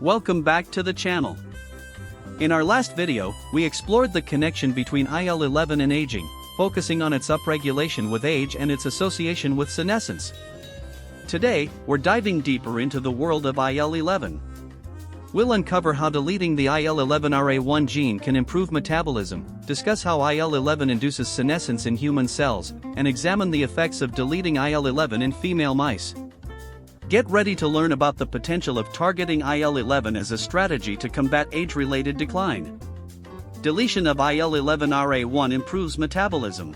Welcome back to the channel. In our last video, we explored the connection between IL-11 and aging, focusing on its upregulation with age and its association with senescence. Today, we're diving deeper into the world of IL-11. We'll uncover how deleting the Il11ra1 gene can improve metabolism, discuss how IL-11 induces senescence in human cells, and examine the effects of deleting IL-11 in female mice. Get ready to learn about the potential of targeting IL-11 as a strategy to combat age-related decline. Deletion of Il11ra1 improves metabolism.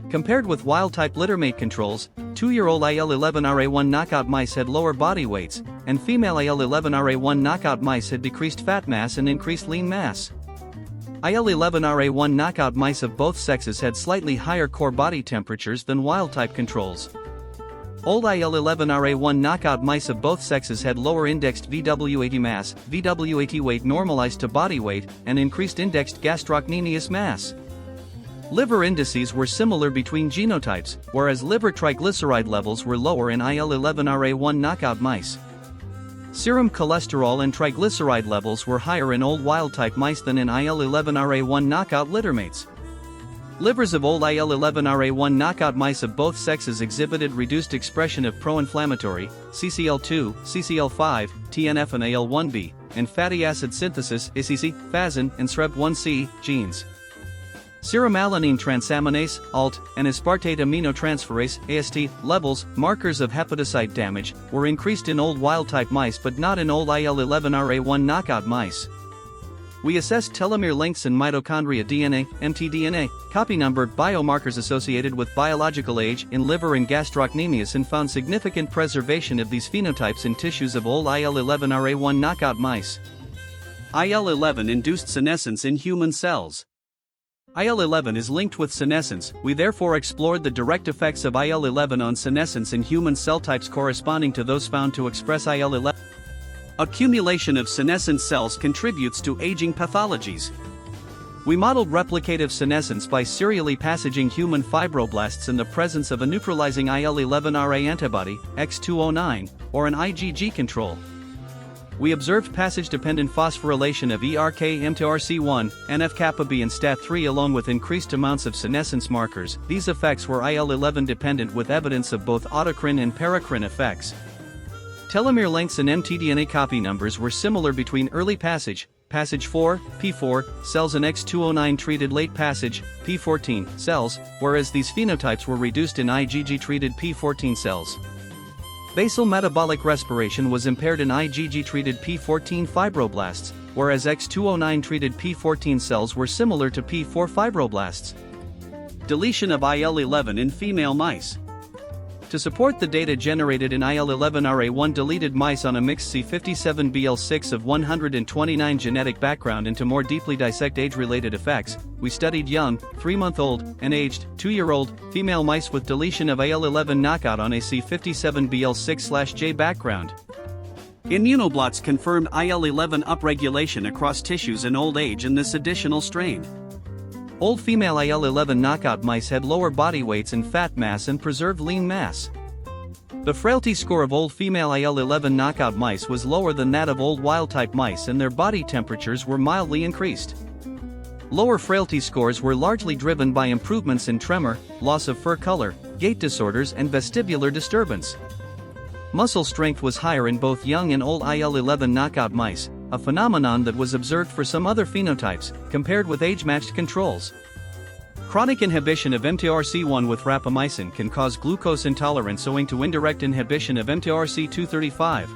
Compared with wild-type littermate controls, 2-year-old Il11ra1 knockout mice had lower body weights, and female Il11ra1 knockout mice had decreased fat mass and increased lean mass. Il11ra1 knockout mice of both sexes had slightly higher core body temperatures than wild-type controls. Old Il11ra1 knockout mice of both sexes had lower indexed VW80 mass, VW80 weight normalized to body weight, and increased indexed gastrocnemius mass. Liver indices were similar between genotypes, whereas liver triglyceride levels were lower in Il11ra1 knockout mice. Serum cholesterol and triglyceride levels were higher in old wild-type mice than in Il11ra1 knockout littermates. Livers of old Il11ra1 knockout mice of both sexes exhibited reduced expression of pro-inflammatory, CCL2, CCL5, TNF and AL1B, and fatty acid synthesis, ACC, FASN, and SREB1C, genes. Serum alanine transaminase, ALT, and aspartate aminotransferase, AST, levels, markers of hepatocyte damage, were increased in old wild-type mice but not in old Il11ra1 knockout mice. We assessed telomere lengths in mitochondria DNA, mtDNA, copy number, biomarkers associated with biological age in liver and gastrocnemius and found significant preservation of these phenotypes in tissues of old Il11ra1 knockout mice. IL-11 induced senescence in human cells. IL-11 is linked with senescence. We therefore explored the direct effects of IL-11 on senescence in human cell types corresponding to those found to express IL-11. Accumulation of senescent cells contributes to aging pathologies. We modeled replicative senescence by serially passaging human fibroblasts in the presence of a neutralizing Il11ra antibody, X209, or an IgG control. We observed passage-dependent phosphorylation of ERK-mTORC1, NF-kappa B and STAT3 along with increased amounts of senescence markers. These effects were IL-11 dependent with evidence of both autocrine and paracrine effects. Telomere lengths and mtDNA copy numbers were similar between early passage, passage 4, P4, cells and X209 treated late passage, P14, cells, whereas these phenotypes were reduced in IgG treated P14 cells. Basal metabolic respiration was impaired in IgG treated P14 fibroblasts, whereas X209 treated P14 cells were similar to P4 fibroblasts. Deletion of IL-11 in female mice. To support the data generated in Il11ra1 deleted mice on a mixed C57BL6 of 129 genetic background and to more deeply dissect age-related effects, we studied young, 3-month-old, and aged, 2-year-old, female mice with deletion of IL-11 knockout on a C57BL6/J background. Immunoblots confirmed IL-11 upregulation across tissues in old age in this additional strain. Old female Il-11 knockout mice had lower body weights and fat mass and preserved lean mass. The frailty score of old female Il-11 knockout mice was lower than that of old wild-type mice and their body temperatures were mildly increased. Lower frailty scores were largely driven by improvements in tremor, loss of fur color, gait disorders and vestibular disturbance. Muscle strength was higher in both young and old Il-11 knockout mice, a phenomenon that was observed for some other phenotypes, compared with age-matched controls. Chronic inhibition of mTORC1 with rapamycin can cause glucose intolerance owing to indirect inhibition of mTORC235.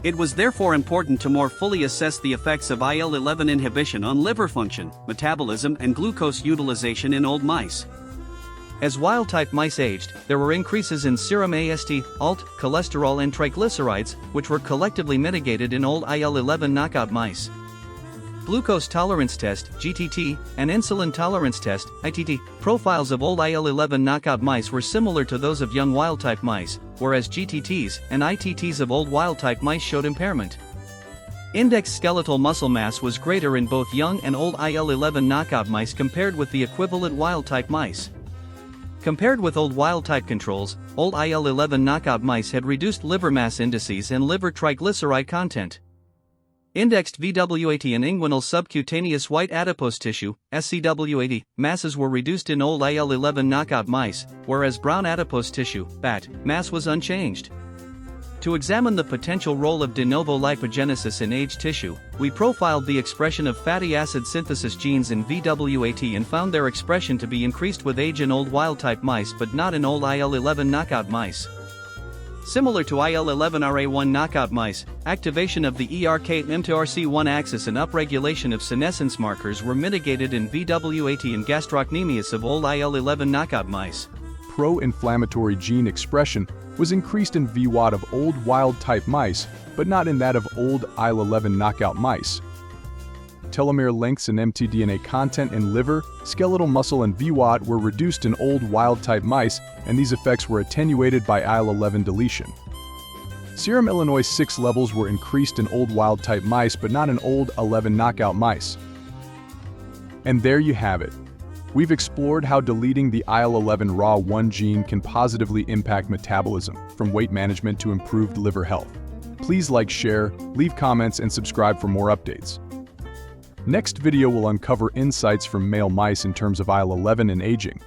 It was therefore important to more fully assess the effects of IL-11 inhibition on liver function, metabolism and glucose utilization in old mice. As wild-type mice aged, there were increases in serum AST, ALT, cholesterol and triglycerides, which were collectively mitigated in old Il-11 knockout mice. Glucose tolerance test, GTT, and insulin tolerance test, ITT, profiles of old Il-11 knockout mice were similar to those of young wild-type mice, whereas GTTs and ITTs of old wild-type mice showed impairment. Index skeletal muscle mass was greater in both young and old Il-11 knockout mice compared with the equivalent wild-type mice. Compared with old wild-type controls, old IL-11 knockout mice had reduced liver mass indices and liver triglyceride content. Indexed VW80 and inguinal subcutaneous white adipose tissue, SCW80, masses were reduced in old Il11 knockout mice, whereas brown adipose tissue, BAT, mass was unchanged. To examine the potential role of de novo lipogenesis in aged tissue, we profiled the expression of fatty acid synthesis genes in VW80 and found their expression to be increased with age in old wild-type mice but not in old Il11 knockout mice. Similar to Il11ra1 knockout mice, activation of the ERK-mTORC1 axis and upregulation of senescence markers were mitigated in VW80 and gastrocnemius of old Il11 knockout mice. Pro-inflammatory gene expression was increased in VWAT of old wild-type mice, but not in that of old Il11 knockout mice. Telomere lengths and mtDNA content in liver, skeletal muscle and VWAT were reduced in old wild-type mice, and these effects were attenuated by Il11 deletion. Serum Illinois 6 levels were increased in old wild-type mice, but not in old 11 knockout mice. And there you have it. We've explored how deleting the Il11ra1 gene can positively impact metabolism, from weight management to improved liver health. Please like, share, leave comments, and subscribe for more updates. Next video will uncover insights from male mice in terms of Il11 and aging.